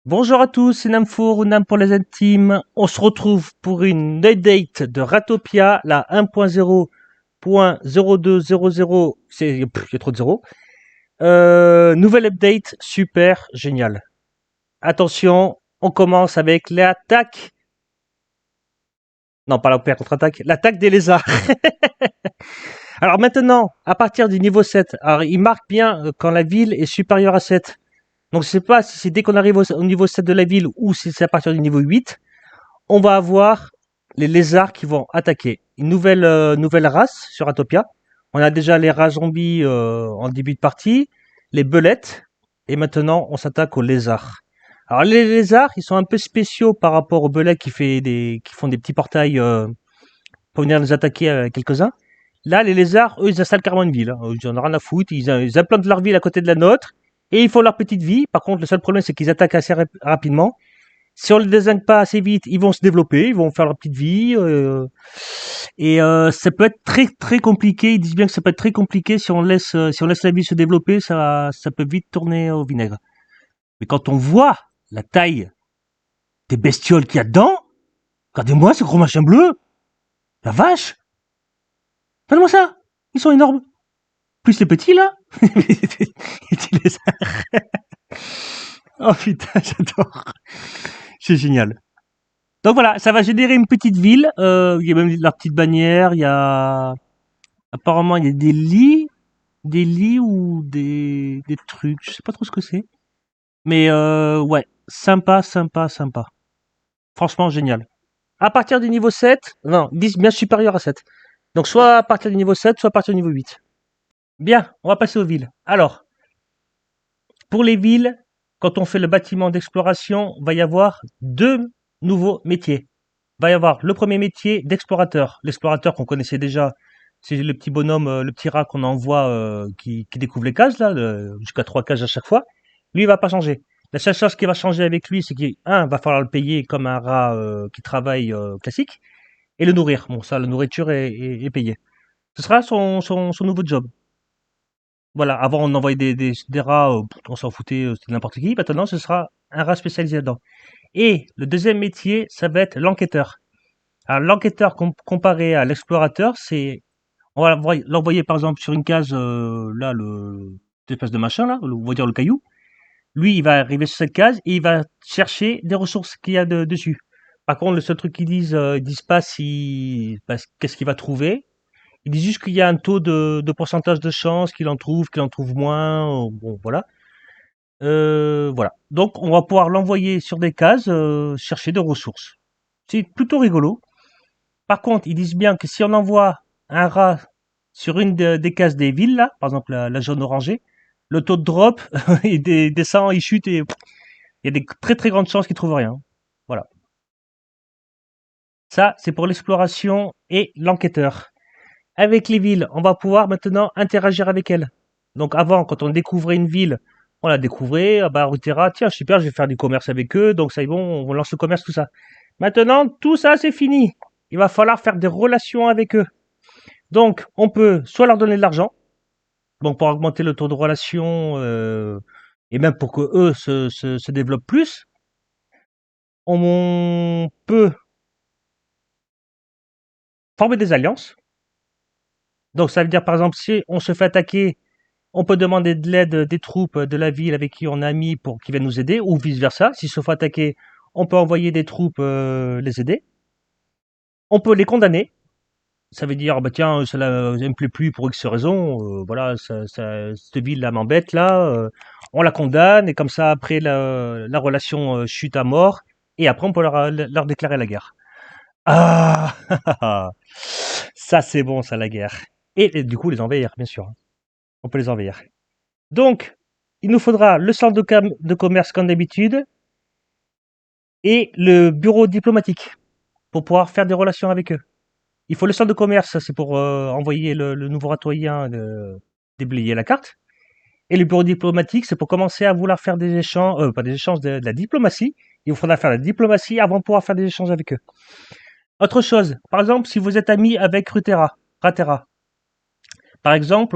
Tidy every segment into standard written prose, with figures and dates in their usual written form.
Bonjour à tous, c'est Namfour ou Nam pour les intimes. On se retrouve pour une update de Ratopia, la 1.0.0200. Il y a trop de zéros. Nouvelle update, super, génial. Attention, on commence avec l'attaque. Non, pas la contre-attaque, l'attaque des lézards. Alors maintenant, à partir du niveau 7, alors il marque bien quand la ville est supérieure à 7. Donc je sais pas si c'est dès qu'on arrive au niveau 7 de la ville ou si c'est à partir du niveau 8. On va avoir les lézards qui vont attaquer. Une nouvelle race sur Atopia. On a déjà les rats zombies en début de partie, les belettes, et maintenant on s'attaque aux lézards. Alors les lézards, ils sont un peu spéciaux par rapport aux belettes qui font des petits portails pour venir nous attaquer quelques-uns. Là, les lézards, eux, ils installent carrément une ville. Hein. Ils en ont rien à foutre. Ils implantent leur ville à côté de la nôtre et ils font leur petite vie. Par contre, le seul problème, c'est qu'ils attaquent assez rapidement. Si on les désigne pas assez vite, ils vont se développer, ils vont faire leur petite vie. Ça peut être très très compliqué. Ils disent bien que ça peut être très compliqué si on laisse la vie se développer, ça peut vite tourner au vinaigre. Mais quand on voit la taille des bestioles qu'il y a dedans, regardez-moi ce gros machin bleu, la vache, regardez-moi ça, ils sont énormes. Plus les petits là, les lézards. Oh putain, j'adore, c'est génial. Donc voilà, ça va générer une petite ville. Il y a même la petite bannière. Il y a apparemment il y a des lits ou des trucs. Je sais pas trop ce que c'est. Mais ouais, sympa, sympa, sympa. Franchement génial. À partir du niveau 7, non, 10 bien supérieur à 7. Donc soit à partir du niveau 7, soit à partir du niveau 8. Bien, on va passer aux villes. Alors, pour les villes, quand on fait le bâtiment d'exploration, va y avoir deux nouveaux métiers. Va y avoir le premier métier d'explorateur. L'explorateur qu'on connaissait déjà, c'est le petit bonhomme, le petit rat qu'on envoie qui découvre les cases, là, jusqu'à 3 cases à chaque fois. Lui, il va pas changer. La seule chose qui va changer avec lui, c'est qu'un, va falloir le payer comme un rat qui travaille classique, et le nourrir. Bon, ça, la nourriture est payée. Ce sera son nouveau job. Voilà, avant on envoyait des rats, on s'en foutait, c'était n'importe qui. Maintenant, ce sera un rat spécialisé là-dedans. Et le deuxième métier, ça va être l'enquêteur. Alors l'enquêteur comparé à l'explorateur, c'est on va l'envoyer par exemple sur une case là cette espèce de machin là, on va dire le caillou. Lui, il va arriver sur cette case et il va chercher des ressources qu'il y a dessus. Par contre, le seul truc ils disent pas si qu'est-ce qu'il va trouver. Ils disent juste qu'il y a un taux de pourcentage de chance qu'il en trouve moins. Bon, voilà. Voilà. Donc, on va pouvoir l'envoyer sur des cases chercher des ressources. C'est plutôt rigolo. Par contre, ils disent bien que si on envoie un rat sur une des cases des villes, là, par exemple la jaune orangée, le taux de drop il descend, il chute et il y a des très très grandes chances qu'il trouve rien. Voilà. Ça, c'est pour l'exploration et l'enquêteur. Avec les villes, on va pouvoir maintenant interagir avec elles. Donc avant, quand on découvrait une ville, on la découvrait, ah bah Rutera, tiens super, je vais faire du commerce avec eux, donc ça y est bon, on lance le commerce, tout ça. Maintenant, tout ça c'est fini. Il va falloir faire des relations avec eux. Donc, on peut soit leur donner de l'argent, donc pour augmenter le taux de relation et même pour que eux se développent plus. On peut former des alliances. Donc, ça veut dire par exemple si on se fait attaquer, on peut demander de l'aide des troupes de la ville avec qui on est amis pour qu'ils viennent nous aider, ou vice versa. S'ils se font attaquer, on peut envoyer des troupes les aider. On peut les condamner. Ça veut dire, bah tiens, cela ne me plaît plus pour X raison, voilà, cette ville-là m'embête, là, on la condamne, et comme ça, après, la relation chute à mort, et après, on peut leur déclarer la guerre. Ah ça, c'est bon, ça, la guerre. Et du coup, les envahir, bien sûr. Hein. On peut les envahir. Donc, il nous faudra le centre de commerce comme d'habitude, et le bureau diplomatique, pour pouvoir faire des relations avec eux. Il faut le centre de commerce, ça c'est pour envoyer le nouveau ratoyen déblayer la carte. Et le bureau diplomatique, c'est pour commencer à vouloir faire des échanges, pas des échanges, de la diplomatie. Il vous faudra faire la diplomatie avant de pouvoir faire des échanges avec eux. Autre chose, par exemple, si vous êtes ami avec Ratera, par exemple,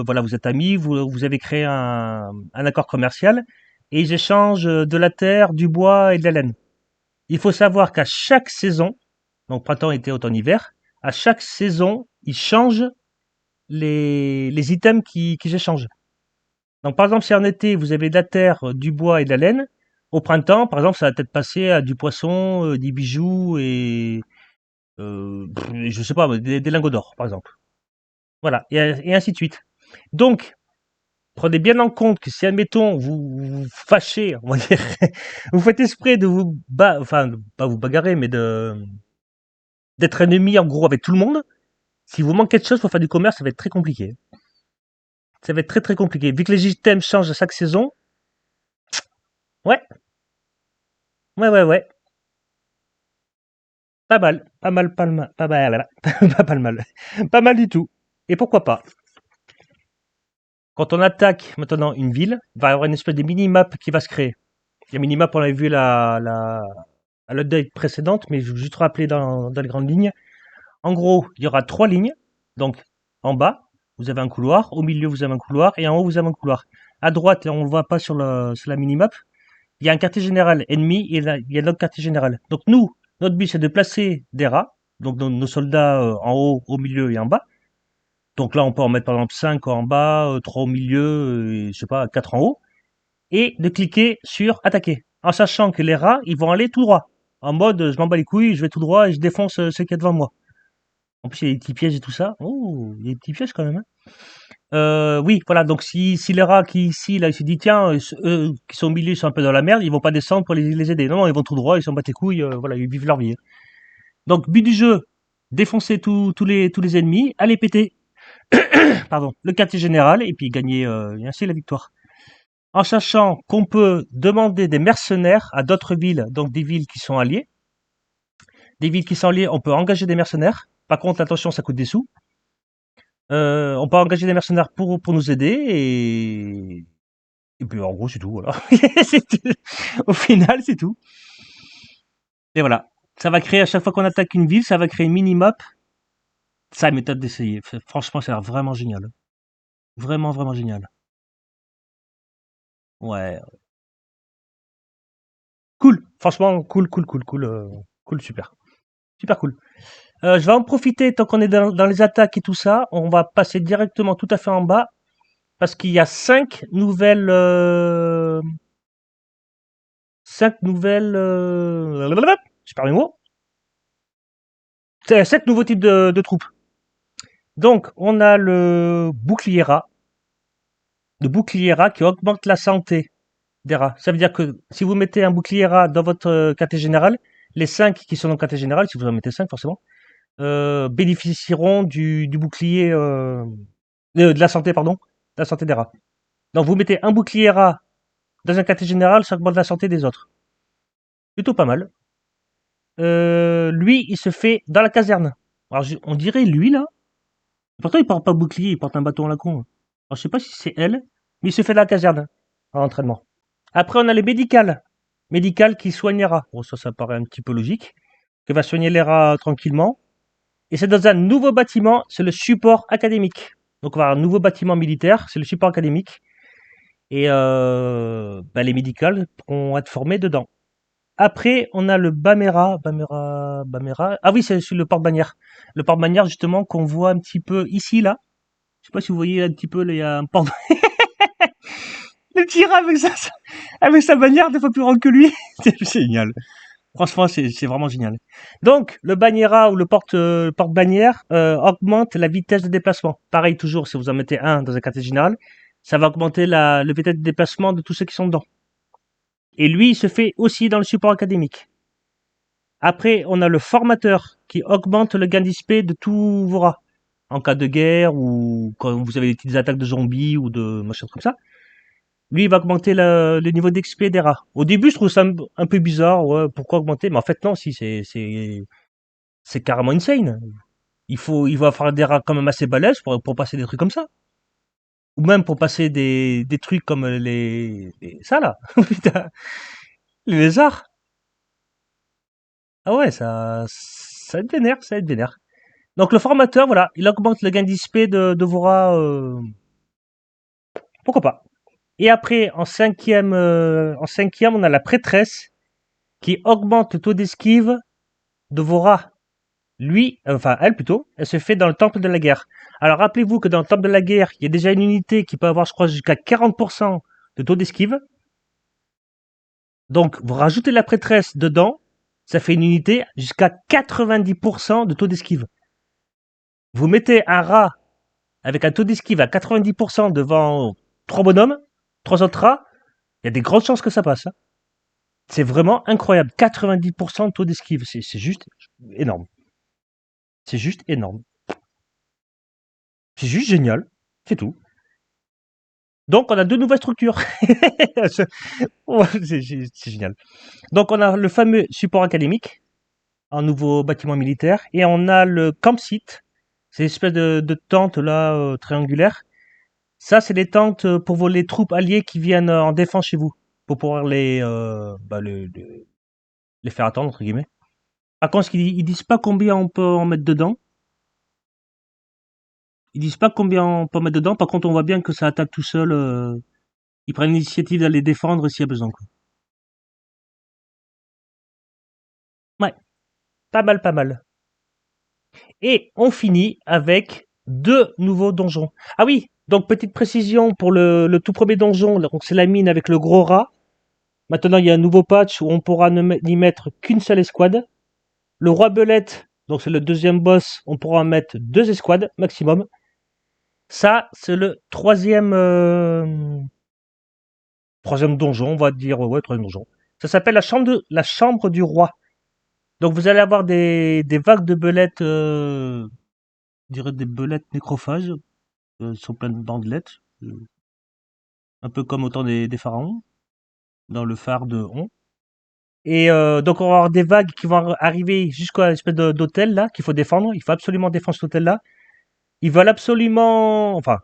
voilà, vous êtes amis, vous avez créé un accord commercial, et ils échangent de la terre, du bois et de la laine. Il faut savoir qu'à chaque saison, donc printemps, été, automne, hiver, à chaque saison, ils changent les items qu'ils échangent. Donc par exemple, si en été, vous avez de la terre, du bois et de la laine, au printemps, par exemple, ça va peut-être passer à du poisson, des bijoux et je sais pas, des lingots d'or, par exemple. Voilà, et ainsi de suite. Donc, prenez bien en compte que si, admettons, vous fâchez, on va dire, vous faites exprès de enfin, pas vous bagarrer, mais d'être ennemi, en gros, avec tout le monde, si vous manquez de choses pour faire du commerce, ça va être très compliqué. Ça va être très très compliqué. Vu que les items changent à chaque saison, ouais, ouais. Pas mal, pas mal, pas mal, pas mal, pas mal, pas mal du tout. Et pourquoi pas? Quand on attaque maintenant une ville, il va y avoir une espèce de mini-map qui va se créer. La mini-map, on l'avait vu à l'update précédente, mais je vais juste rappeler dans les grandes lignes. En gros, il y aura 3 lignes. Donc, en bas, vous avez un couloir. Au milieu, vous avez un couloir. Et en haut, vous avez un couloir. À droite, on ne le voit pas sur la mini-map, il y a un quartier général ennemi et là, il y a l'autre quartier général. Donc nous, notre but, c'est de placer des rats. Donc nos soldats en haut, au milieu et en bas. Donc là, on peut en mettre par exemple 5 en bas, 3 au milieu, et, je sais pas, 4 en haut. Et de cliquer sur attaquer. En sachant que les rats, ils vont aller tout droit. En mode, je m'en bats les couilles, je vais tout droit et je défonce ceux qui est devant moi. En plus, il y a des petits pièges et tout ça. Oh, il y a des petits pièges quand même. Hein. Oui, voilà. Donc si les rats qui ici là, ils se disent tiens, eux qui sont au milieu, ils sont un peu dans la merde, ils vont pas descendre pour les aider. Non, ils vont tout droit, ils s'en battent les couilles. Voilà, ils vivent leur vie. Donc but du jeu, défoncer tous les ennemis, aller péter, pardon, le quartier général et puis gagner et ainsi la victoire. En sachant qu'on peut demander des mercenaires à d'autres villes, donc des villes qui sont alliées. Des villes qui sont alliées, on peut engager des mercenaires. Par contre, attention, ça coûte des sous. On peut engager des mercenaires pour nous aider et puis en gros c'est tout, voilà. C'est tout. Au final, c'est tout. Et voilà. Ça va créer, à chaque fois qu'on attaque une ville, ça va créer une mini-map. Ça méthode d'essayer. Franchement, ça a l'air vraiment génial. Vraiment, vraiment génial. Ouais. Cool. Franchement, cool. Cool, super. Super cool. Je vais en profiter tant qu'on est dans les attaques et tout ça. On va passer directement tout à fait en bas parce qu'il y a 5 nouvelles. Je perds mes mots. 7 nouveaux types de troupes. Donc, on a le bouclier rat qui augmente la santé des rats. Ça veut dire que si vous mettez un bouclier rat dans votre quartier général, les 5 qui sont dans le quartier général, si vous en mettez 5 forcément, bénéficieront du bouclier, de la santé, pardon, de la santé des rats. Donc vous mettez un bouclier rat dans un quartier général, ça augmente la santé des autres. Plutôt pas mal. Lui, il se fait dans la caserne. Alors on dirait lui là. Pourtant il porte pas de bouclier, il porte un bâton à la con. Alors je sais pas si c'est elle, mais il se fait dans la caserne en entraînement. Après on a les médicales. Médicales qui soignent les rats. Bon ça paraît un petit peu logique. Qui va soigner les rats tranquillement. Et c'est dans un nouveau bâtiment, c'est le support académique. Donc on va avoir un nouveau bâtiment militaire, c'est le support académique. Et les médicales pourront être formés dedans. Après, on a le Bamera. Ah oui, c'est sur le porte-bannière. Le porte-bannière, justement, qu'on voit un petit peu ici, là. Je sais pas si vous voyez un petit peu, là, il y a un porte Le petit rat avec sa bannière 2 fois plus grande que lui. C'est génial. Franchement, c'est vraiment génial. Donc, le banniera ou le porte-bannière augmente la vitesse de déplacement. Pareil, toujours, si vous en mettez un dans un quartier général, ça va augmenter le vitesse de déplacement de tous ceux qui sont dedans. Et lui, il se fait aussi dans le support académique. Après, on a le formateur qui augmente le gain d'XP de tous vos rats. En cas de guerre ou quand vous avez des petites attaques de zombies ou de machins comme ça. Lui, il va augmenter le niveau d'XP des rats. Au début, je trouve ça un peu bizarre. Ouais, pourquoi augmenter? Mais en fait, non, si, c'est carrément insane. Il va falloir des rats quand même assez balèzes pour passer des trucs comme ça. Ou même pour passer des trucs comme ça là. Putain, les lézards. Ah ouais, ça va être vénère, ça va être vénère. Donc le formateur, voilà, il augmente le gain d'XP de vos rats. Pourquoi pas? Et après, en cinquième, on a la prêtresse qui augmente le taux d'esquive de vos rats. Enfin elle plutôt, elle se fait dans le temple de la guerre. Alors rappelez-vous que dans le temple de la guerre, il y a déjà une unité qui peut avoir, je crois, jusqu'à 40% de taux d'esquive. Donc vous rajoutez la prêtresse dedans, ça fait une unité jusqu'à 90% de taux d'esquive. Vous mettez un rat avec un taux d'esquive à 90% devant trois bonhommes, trois autres rats, il y a des grandes chances que ça passe, hein. C'est vraiment incroyable. 90% de taux d'esquive, c'est juste énorme. C'est juste énorme. C'est juste génial. C'est tout. Donc, on a deux nouvelles structures. Ouais, c'est génial. Donc, on a le fameux support académique, un nouveau bâtiment militaire, et on a le camp site. C'est une espèce de tente là, triangulaire. Ça, c'est des tentes pour les troupes alliées qui viennent en défense chez vous, pour pouvoir les faire attendre, entre guillemets. Par contre, ils disent pas combien on peut en mettre dedans. Ils disent pas combien on peut en mettre dedans. Par contre, on voit bien que ça attaque tout seul. Ils prennent l'initiative d'aller défendre s'il y a besoin, quoi. Ouais, pas mal, pas mal. Et on finit avec deux nouveaux donjons. Ah oui, donc petite précision pour le tout premier donjon, donc c'est la mine avec le gros rat. Maintenant, il y a un nouveau patch où on pourra n'y mettre qu'une seule escouade. Le roi belette, donc c'est le deuxième boss, on pourra en mettre deux escouades maximum. Ça, c'est le troisième donjon, on va dire, ouais, troisième donjon. Ça s'appelle la chambre du roi. Donc vous allez avoir des vagues de belettes, je dirais des belettes nécrophages, sont pleines de bandelettes, un peu comme au temps des pharaons, dans le phare de On. Et donc on va avoir des vagues qui vont arriver jusqu'à l'espèce d'hôtel là qu'il faut défendre. Il faut absolument défendre cet hôtel là. Ils veulent absolument, enfin,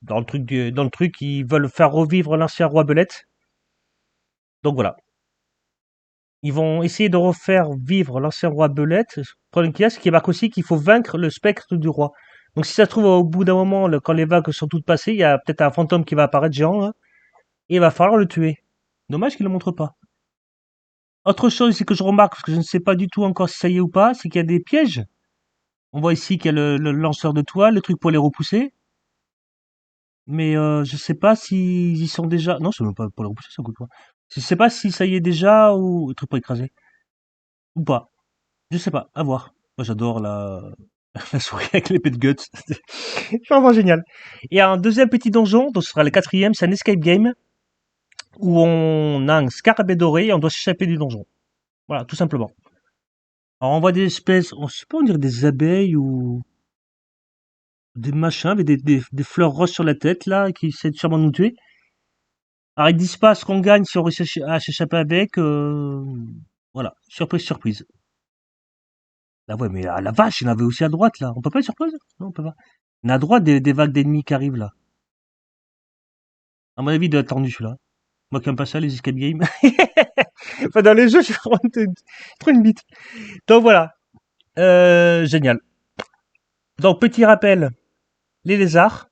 dans le truc, ils veulent faire revivre l'ancien roi Belette. Donc voilà, ils vont essayer de refaire vivre l'ancien roi Belette. Le problème qu'il y a, c'est qu'il marque aussi qu'il faut vaincre le spectre du roi. Donc si ça se trouve au bout d'un moment, quand les vagues sont toutes passées, il y a peut-être un fantôme qui va apparaître géant, hein, et il va falloir le tuer. Dommage qu'il ne le montre pas. Autre chose ici que je remarque, parce que je ne sais pas du tout encore si ça y est ou pas, c'est qu'il y a des pièges. On voit ici qu'il y a le lanceur de toile, le truc pour les repousser. Mais je sais pas s'ils y sont déjà. Non, c'est même pas pour les repousser, ça coûte pas. Je sais pas si ça y est déjà ou le truc pour écraser. Ou pas. Je sais pas, à voir. Moi j'adore la souris avec l'épée de guts. C'est vraiment génial. Et un deuxième petit donjon, donc ce sera le quatrième, c'est un escape game où on a un scarabée doré et on doit s'échapper du donjon. Voilà, tout simplement. Alors on voit des espèces, on sait pas, on dirait des abeilles ou des machins avec des fleurs roses sur la tête là qui essaient de sûrement nous tuer. Alors ils disent pas ce qu'on gagne si on réussit à s'échapper avec. Voilà, surprise, surprise. Là ouais, mais la vache, il y en avait aussi à droite là. On peut pas être surprise? Non, on peut pas. On a à droite des vagues d'ennemis qui arrivent là. À mon avis, il doit être tendu celui-là. Moi qui aime pas ça, les escape games. Enfin, dans les jeux, je suis vraiment trop une bite. Donc voilà, génial. Donc petit rappel, les lézards,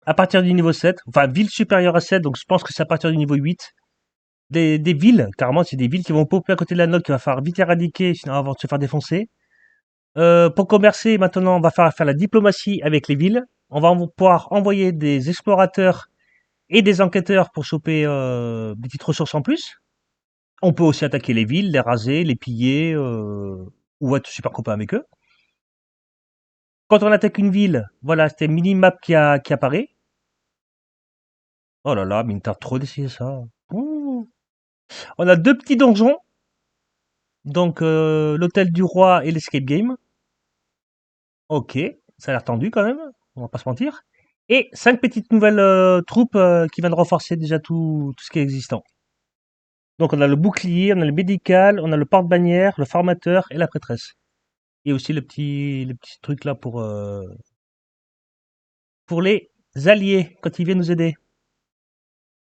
à partir du niveau 7, enfin ville supérieure à 7, donc je pense que c'est à partir du niveau 8. Des villes, carrément, c'est des villes qui vont popper à côté de la note, qu'il va falloir vite éradiquer, sinon avant de se faire défoncer. Pour commercer, maintenant, on va faire la diplomatie avec les villes. On va pouvoir envoyer des explorateurs et des enquêteurs pour choper des petites ressources en plus. On peut aussi attaquer les villes, les raser, les piller, ou être super copain avec eux. Quand on attaque une ville, voilà, c'était une mini-map qui apparaît. Oh là là, mais il me tarde trop d'essayer ça. Ouh. On a deux petits donjons, donc l'hôtel du roi et l'escape game. Ok, ça a l'air tendu quand même, on va pas se mentir. Et cinq petites nouvelles troupes qui viennent renforcer déjà tout ce qui est existant. Donc on a le bouclier, on a le médical, on a le porte-bannière, le formateur et la prêtresse. Et aussi les petits trucs là pour les alliés quand ils viennent nous aider.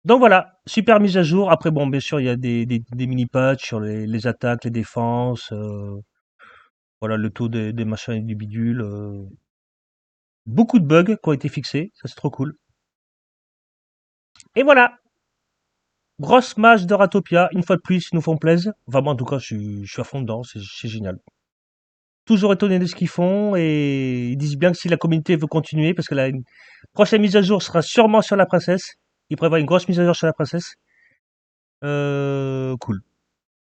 Donc voilà, super mise à jour. Après bon, bien sûr, il y a des mini-patchs sur les attaques, les défenses, voilà le taux des machins et du bidule. Beaucoup de bugs qui ont été fixés, ça c'est trop cool. Et voilà, grosse match de Ratopia, une fois de plus, ils nous font plaisir. Enfin, moi, en tout cas, je suis à fond dedans, c'est génial. Toujours étonné de ce qu'ils font et ils disent bien que si la communauté veut continuer, parce que la prochaine mise à jour sera sûrement sur la princesse. Ils prévoient une grosse mise à jour sur la princesse. Cool.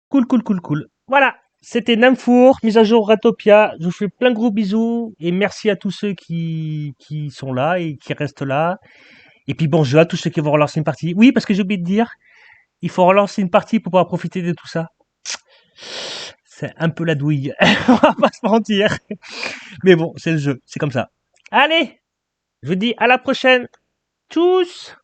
Cool, cool, cool, cool. Voilà, c'était Namfour, mise à jour Ratopia. Je vous fais plein de gros bisous et merci à tous ceux qui sont là et qui restent là. Et puis bon jeu à tous ceux qui vont relancer une partie. Oui, parce que j'ai oublié de dire, il faut relancer une partie pour pouvoir profiter de tout ça. C'est un peu la douille, on va pas se mentir. Mais bon, c'est le jeu, c'est comme ça. Allez, je vous dis à la prochaine. Tchuss!